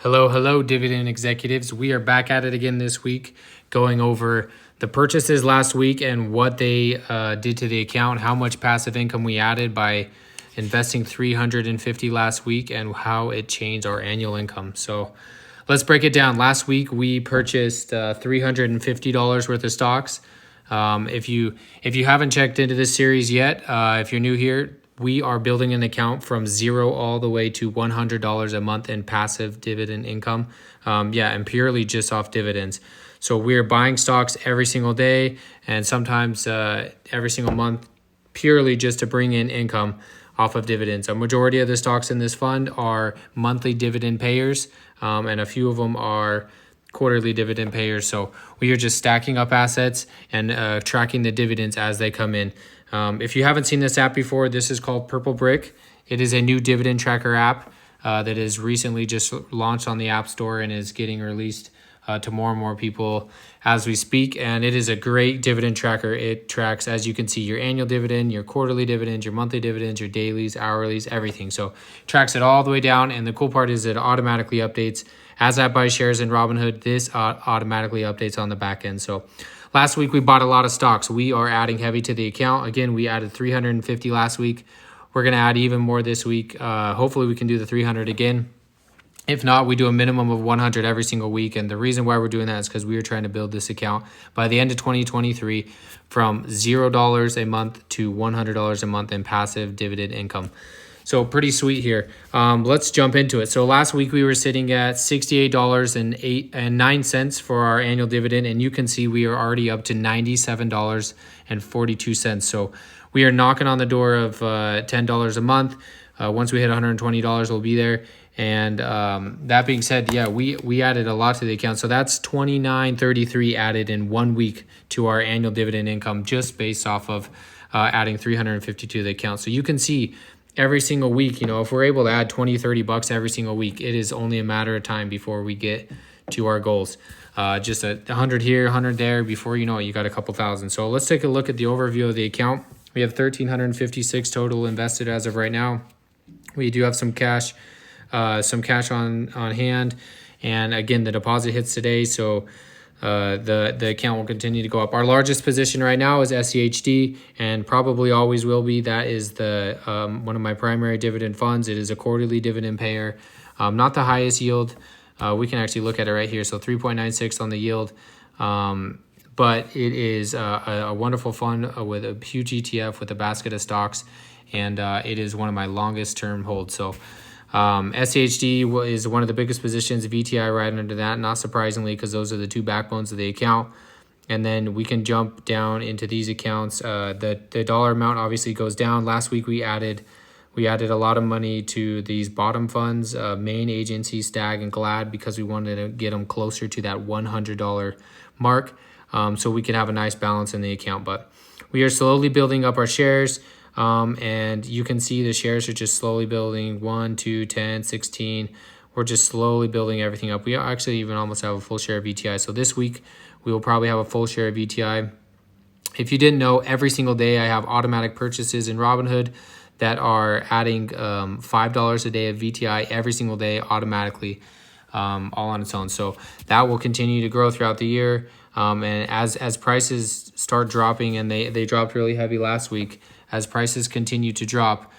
Hello, dividend executives. We are back at it again this week, going over the purchases last week and what they did to the account, how much passive income we added by investing $350 last week, and how it changed our annual income. So let's break it down. Last week we purchased $350 worth of stocks. If you haven't checked into this series yet, if you're new here, we are building an account from zero all the way to $100 a month in passive dividend income. And purely just off dividends. So we're buying stocks every single day and sometimes every single month, purely just to bring in income off of dividends. A majority of the stocks in this fund are monthly dividend payers, and a few of them are quarterly dividend payers. So we are just stacking up assets and tracking the dividends as they come in. If you haven't seen this app before, this is called Purple Brick. It is a new dividend tracker app that is recently just launched on the App Store and is getting released to more and more people as we speak. And it is a great dividend tracker. It tracks, as you can see, your annual dividend, your quarterly dividends, your monthly dividends, your dailies, hourlies, everything. So it tracks it all the way down. And the cool part is it automatically updates. As I buy shares in Robinhood, this automatically updates on the back end. So last week we bought a lot of stocks. We are adding heavy to the account. Again, we added 350 last week. We're going to add even more this week. Hopefully we can do the 300 again. If not, we do a minimum of 100 every single week. And the reason why we're doing that is because we are trying to build this account by the end of 2023 from $0 a month to $100 a month in passive dividend income. So pretty sweet here. Let's jump into it. So last week we were sitting at $68.09 for our annual dividend. And you can see we are already up to $97.42. So we are knocking on the door of $10 a month. Once we hit $120, we'll be there. And that being said, we added a lot to the account. So that's $29.33 added in 1 week to our annual dividend income just based off of adding $350 to the account. So you can see every single week, if we're able to add $20-30 every single week, it is only a matter of time before we get to our goals. Just 100 here, 100 there, before you know it, you got a couple thousand. So let's take a look at the overview of the account. We have $1,356 total invested as of right now. We do have some cash on hand, and again, the deposit hits today, so the account will continue to go up. Our largest position right now is SCHD, and probably always will be. That is the one of my primary dividend funds. It is a quarterly dividend payer, not the highest yield. We can actually look at it right here. So 3.96 on the yield, but it is a wonderful fund with a huge ETF with a basket of stocks, and it is one of my longest term holds. So SCHD is one of the biggest positions, VTI right under that, not surprisingly, because those are the two backbones of the account. And then we can jump down into these accounts. The dollar amount obviously goes down. Last week we added a lot of money to these bottom funds, Main Agency, Stag, and Glad, because we wanted to get them closer to that $100 mark, so we could have a nice balance in the account. But we are slowly building up our shares. And you can see the shares are just slowly building 1, 2, 10, 16. We're just slowly building everything up. We actually even almost have a full share of VTI. So this week we will probably have a full share of VTI. If you didn't know, every single day I have automatic purchases in Robinhood that are adding $5 a day of VTI every single day automatically, all on its own. So that will continue to grow throughout the year. And as prices start dropping, and they dropped really heavy last week, as prices continue to drop,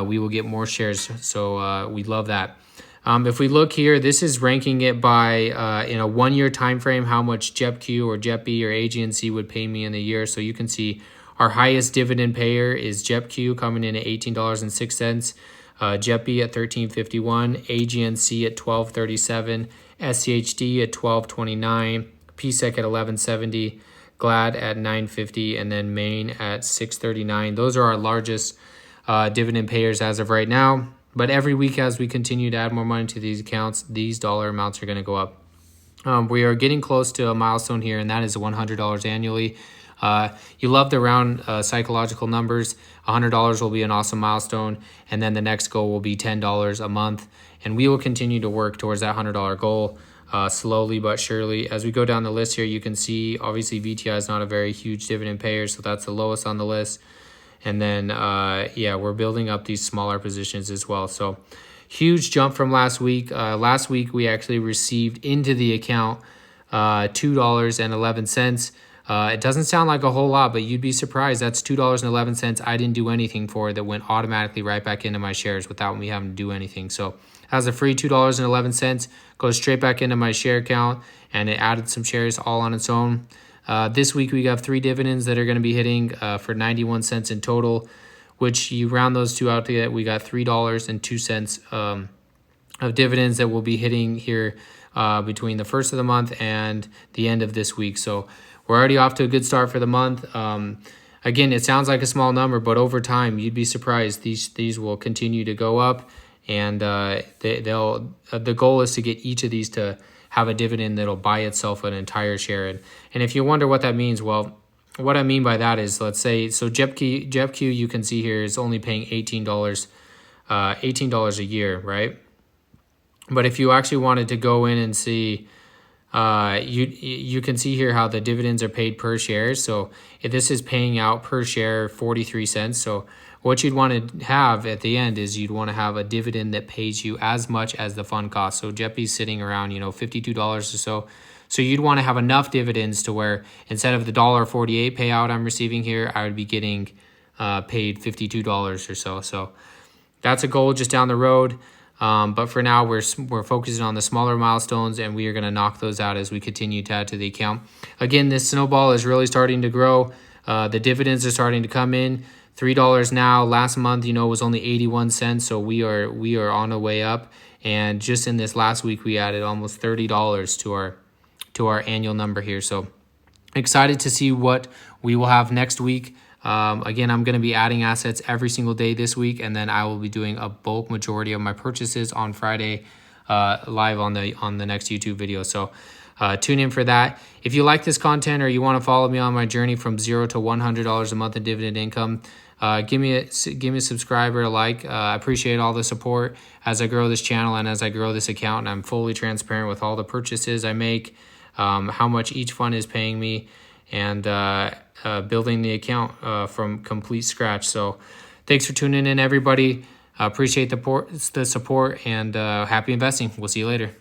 we will get more shares. So we love that. If we look here, this is ranking it by in a 1 year time frame, how much JEPQ or JEPB or AGNC would pay me in a year. So you can see our highest dividend payer is JEPQ, coming in at $18.06. JEPB at $13.51, AGNC at $12.37, SCHD at $12.29, PSEC at $11.70. Glad at $9.50, and then Main at $6.39. Those are our largest dividend payers as of right now. But every week as we continue to add more money to these accounts, these dollar amounts are going to go up. We are getting close to a milestone here, and that is $100 annually. You love the round psychological numbers. $100 will be an awesome milestone, and then the next goal will be $10 a month. And we will continue to work towards that $100 goal. Slowly but surely. As we go down the list here, you can see obviously VTI is not a very huge dividend payer, so that's the lowest on the list. And then we're building up these smaller positions as well. So huge jump from last week. Last week we actually received into the account $2.11. It doesn't sound like a whole lot, but you'd be surprised. That's $2.11 I didn't do anything for, that went automatically right back into my shares without me having to do anything. So as a free $2.11, goes straight back into my share account, and it added some shares all on its own. This week we have 3 dividends that are going to be hitting for 91 cents in total, which you round those two out to get, we got $3.02 of dividends that will be hitting here between the first of the month and the end of this week. So we're already off to a good start for the month. Again, it sounds like a small number, but over time, you'd be surprised. These will continue to go up, and the goal is to get each of these to have a dividend that'll buy itself an entire share. And if you wonder what that means, well, what I mean by that is, let's say, so JEPQ you can see here is only paying $18 a year, right? But if you actually wanted to go in and see, you can see here how the dividends are paid per share. So if this is paying out per share 43 cents. So what you'd want to have at the end is you'd want to have a dividend that pays you as much as the fund cost. So JEPI's sitting around, $52 or so. So you'd want to have enough dividends to where instead of the $1.48 payout I'm receiving here, I would be getting paid $52 or so. So that's a goal just down the road. But for now, we're focusing on the smaller milestones, and we are going to knock those out as we continue to add to the account. Again, this snowball is really starting to grow. The dividends are starting to come in. $3 now. Last month, was only 81 cents. So we are on the way up. And just in this last week, we added almost $30 to our annual number here. So excited to see what we will have next week. Again, I'm going to be adding assets every single day this week, and then I will be doing a bulk majority of my purchases on Friday live on the next YouTube video. So tune in for that. If you like this content or you want to follow me on my journey from $0 to $100 a month in dividend income, give me a subscribe or a like. I appreciate all the support as I grow this channel and as I grow this account, and I'm fully transparent with all the purchases I make, how much each fund is paying me, and building the account from complete scratch. So thanks for tuning in, everybody. Appreciate the support, and happy investing. We'll see you later.